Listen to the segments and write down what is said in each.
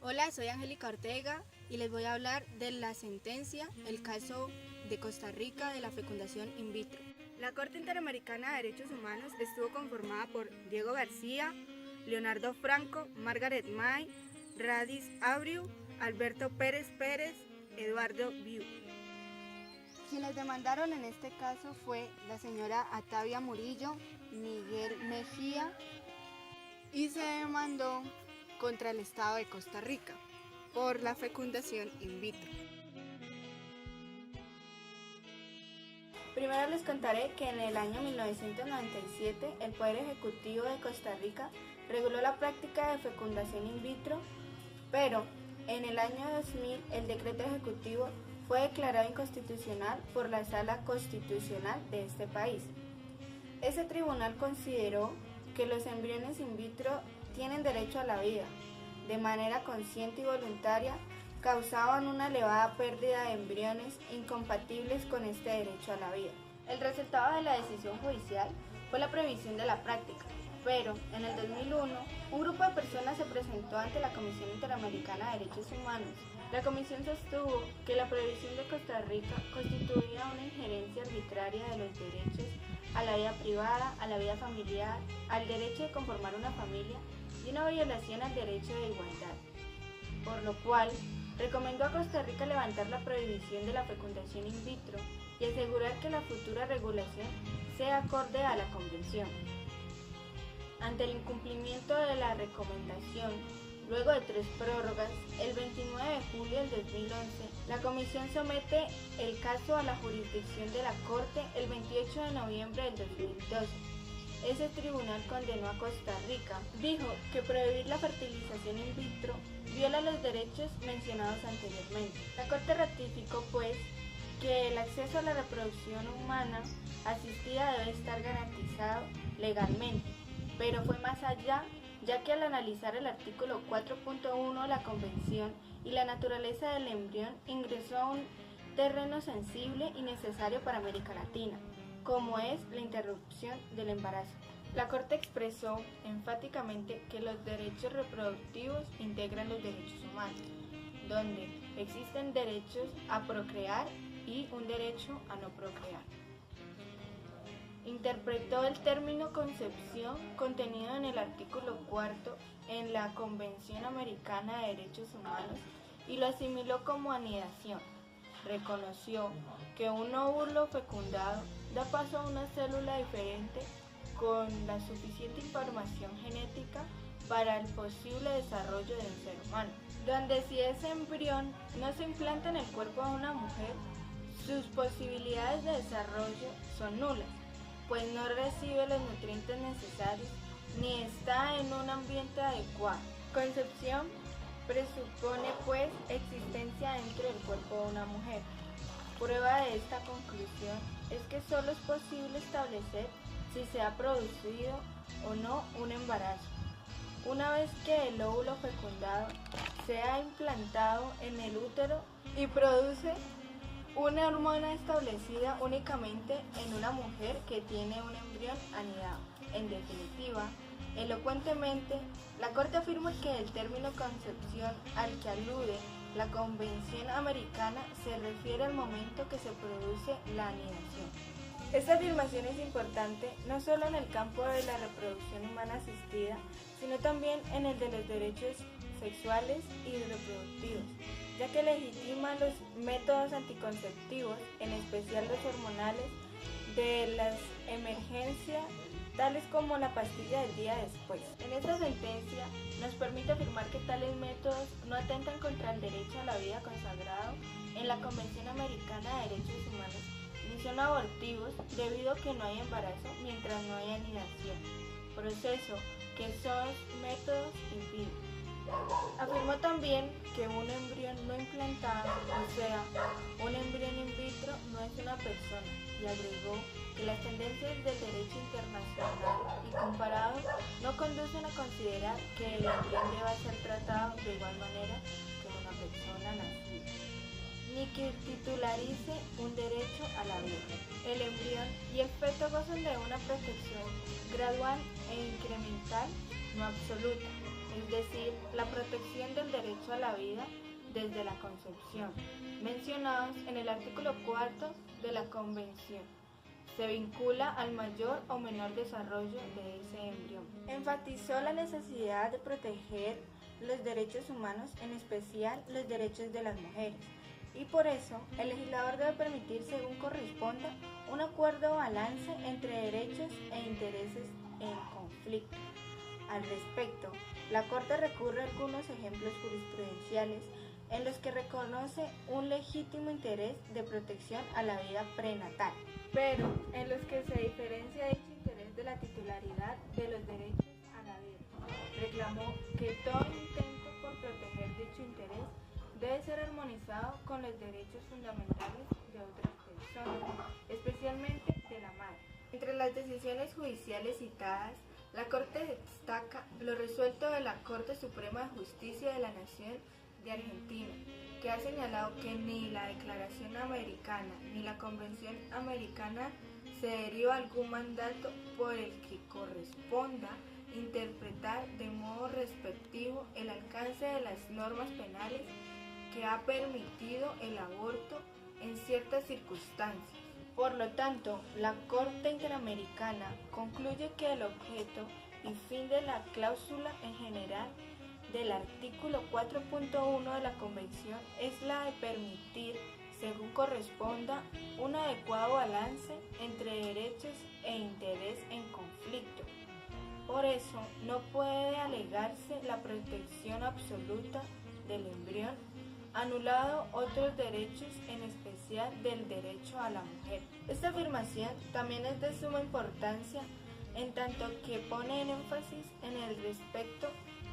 Hola, soy Angélica Ortega y les voy a hablar de la sentencia, el caso de Costa Rica de la fecundación in vitro. La Corte Interamericana de Derechos Humanos estuvo conformada por Diego García, Leonardo Franco, Margaret May, Radis Abreu, Alberto Pérez Pérez, Eduardo Viu. Quienes demandaron en este caso fue la señora Atavia Murillo, Miguel Mejía y se demandó contra el Estado de Costa Rica por la fecundación in vitro. Primero les contaré que en el año 1997 el Poder Ejecutivo de Costa Rica reguló la práctica de fecundación in vitro, pero en el año 2000 el decreto ejecutivo fue declarado inconstitucional por la Sala Constitucional de este país. Ese tribunal consideró que los embriones in vitro tienen derecho a la vida, de manera consciente y voluntaria, causaban una elevada pérdida de embriones incompatibles con este derecho a la vida. El resultado de la decisión judicial fue la prohibición de la práctica, pero en el 2001 un grupo de personas se presentó ante la Comisión Interamericana de Derechos Humanos. La comisión sostuvo que la prohibición de Costa Rica constituía una injerencia arbitraria de los derechos a la vida privada, a la vida familiar, al derecho de conformar una familia y una violación al derecho de igualdad, por lo cual recomendó a Costa Rica levantar la prohibición de la fecundación in vitro y asegurar que la futura regulación sea acorde a la Convención. Ante el incumplimiento de la recomendación, luego de 3 prórrogas, el 29 de julio del 2011, la Comisión somete el caso a la jurisdicción de la Corte el 28 de noviembre del 2012. Ese tribunal condenó a Costa Rica. Dijo que prohibir la fertilización in vitro viola los derechos mencionados anteriormente. La Corte ratificó, pues, que el acceso a la reproducción humana asistida debe estar garantizado legalmente, pero fue más allá, ya que al analizar el artículo 4.1 de la Convención y la naturaleza del embrión, ingresó a un terreno sensible y necesario para América Latina, como es la interrupción del embarazo. La Corte expresó enfáticamente que los derechos reproductivos integran los derechos humanos, donde existen derechos a procrear y un derecho a no procrear. Interpretó el término concepción contenido en el artículo 4 en la Convención Americana de Derechos Humanos y lo asimiló como anidación. Reconoció que un óvulo fecundado da paso a una célula diferente con la suficiente información genética para el posible desarrollo de un ser humano, donde si ese embrión no se implanta en el cuerpo de una mujer, sus posibilidades de desarrollo son nulas, pues no recibe los nutrientes necesarios ni está en un ambiente adecuado. Concepción presupone, pues, existencia dentro del cuerpo de una mujer. Prueba de esta conclusión es que solo es posible establecer si se ha producido o no un embarazo, una vez que el óvulo fecundado se ha implantado en el útero y produce una hormona establecida únicamente en una mujer que tiene un embrión anidado. En definitiva, elocuentemente, la Corte afirma que el término concepción al que alude la Convención Americana se refiere al momento que se produce la anidación. Esta afirmación es importante no solo en el campo de la reproducción humana asistida, sino también en el de los derechos sexuales y reproductivos, ya que legitima los métodos anticonceptivos, en especial los hormonales, de las emergencias, tales como la pastilla del día después. En esta sentencia nos permite afirmar que tales métodos no atentan contra el derecho a la vida consagrado en la Convención Americana de Derechos Humanos, ni son abortivos debido a que no hay embarazo mientras no hay anidación, proceso que esos métodos impiden. Afirmó también que un embrión no implantado, o sea, un embrión in vitro, no es una persona, y agregó que las tendencias del derecho internacional y comparado no conducen a considerar que el embrión deba ser tratado de igual manera que una persona nacida, ni que titularice un derecho a la vida. El embrión y el feto gozan de una protección gradual e incremental, no absoluta, es decir, la protección del derecho a la vida desde la concepción, mencionados en el artículo 4 de la Convención. Se vincula al mayor o menor desarrollo de ese embrión. Enfatizó la necesidad de proteger los derechos humanos, en especial los derechos de las mujeres, y por eso el legislador debe permitir, según corresponda, un acuerdo o balance entre derechos e intereses en conflicto. Al respecto, la Corte recurre a algunos ejemplos jurisprudenciales en los que reconoce un legítimo interés de protección a la vida prenatal, pero en los que se diferencia dicho interés de la titularidad de los derechos a la vida. Reclamó que todo intento por proteger dicho interés debe ser armonizado con los derechos fundamentales de otras personas, especialmente de la madre. Entre las decisiones judiciales citadas, la Corte destaca lo resuelto de la Corte Suprema de Justicia de la Nación de Argentina, que ha señalado que ni la Declaración Americana ni la Convención Americana se deriva algún mandato por el que corresponda interpretar de modo respectivo el alcance de las normas penales que ha permitido el aborto en ciertas circunstancias. Por lo tanto, la Corte Interamericana concluye que el objeto y fin de la cláusula en general del artículo 4.1 de la Convención es la de permitir, según corresponda, un adecuado balance entre derechos e interés en conflicto. Por eso, no puede alegarse la protección absoluta del embrión, anulado otros derechos, en especial del derecho a la mujer. Esta afirmación también es de suma importancia en tanto que pone en énfasis en el respeto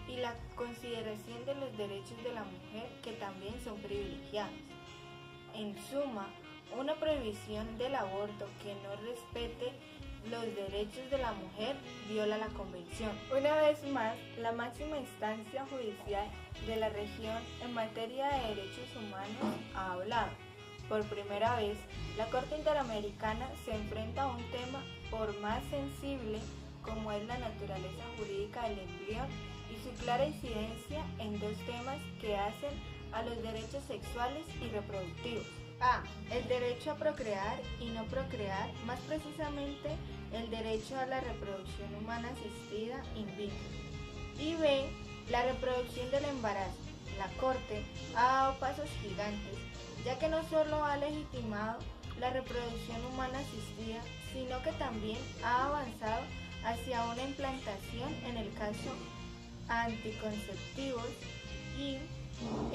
y la consideración de los derechos de la mujer, que también son privilegiados. En suma, una prohibición del aborto que no respete los derechos de la mujer viola la Convención. Una vez más, la máxima instancia judicial de la región en materia de derechos humanos ha hablado. Por primera vez, la Corte Interamericana se enfrenta a un tema por más sensible como es la naturaleza jurídica del embrión y su clara incidencia en dos temas que hacen a los derechos sexuales y reproductivos. A. El derecho a procrear y no procrear, más precisamente el derecho a la reproducción humana asistida in vitro. Y B. La reproducción del embarazo. La Corte ha dado pasos gigantes, ya que no solo ha legitimado la reproducción humana asistida, sino que también ha avanzado hacia una implantación en el caso anticonceptivos y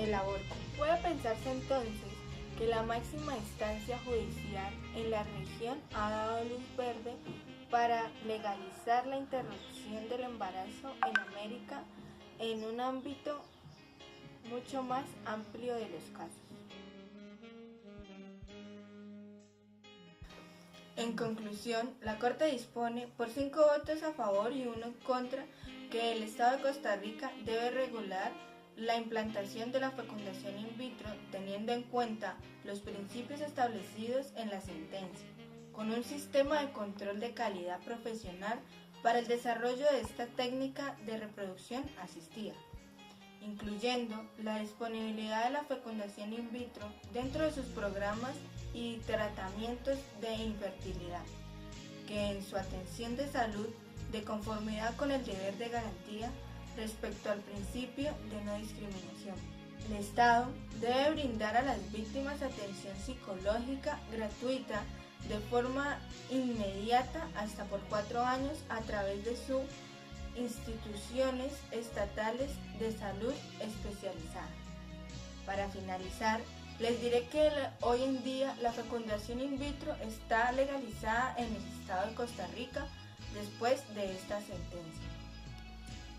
el aborto. Puede pensarse entonces que la máxima instancia judicial en la región ha dado luz verde para legalizar la interrupción del embarazo en América en un ámbito mucho más amplio de los casos. En conclusión, la Corte dispone por 5 votos a favor y 1 en contra que el Estado de Costa Rica debe regular la implantación de la fecundación in vitro teniendo en cuenta los principios establecidos en la sentencia, con un sistema de control de calidad profesional para el desarrollo de esta técnica de reproducción asistida, incluyendo la disponibilidad de la fecundación in vitro dentro de sus programas y tratamientos de infertilidad, que en su atención de salud, de conformidad con el deber de garantía respecto al principio de no discriminación. El Estado debe brindar a las víctimas atención psicológica gratuita de forma inmediata hasta por 4 años a través de sus instituciones estatales de salud especializada. Para finalizar, les diré que hoy en día la fecundación in vitro está legalizada en el estado de Costa Rica después de esta sentencia.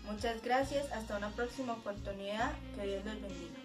Muchas gracias, hasta una próxima oportunidad, que Dios los bendiga.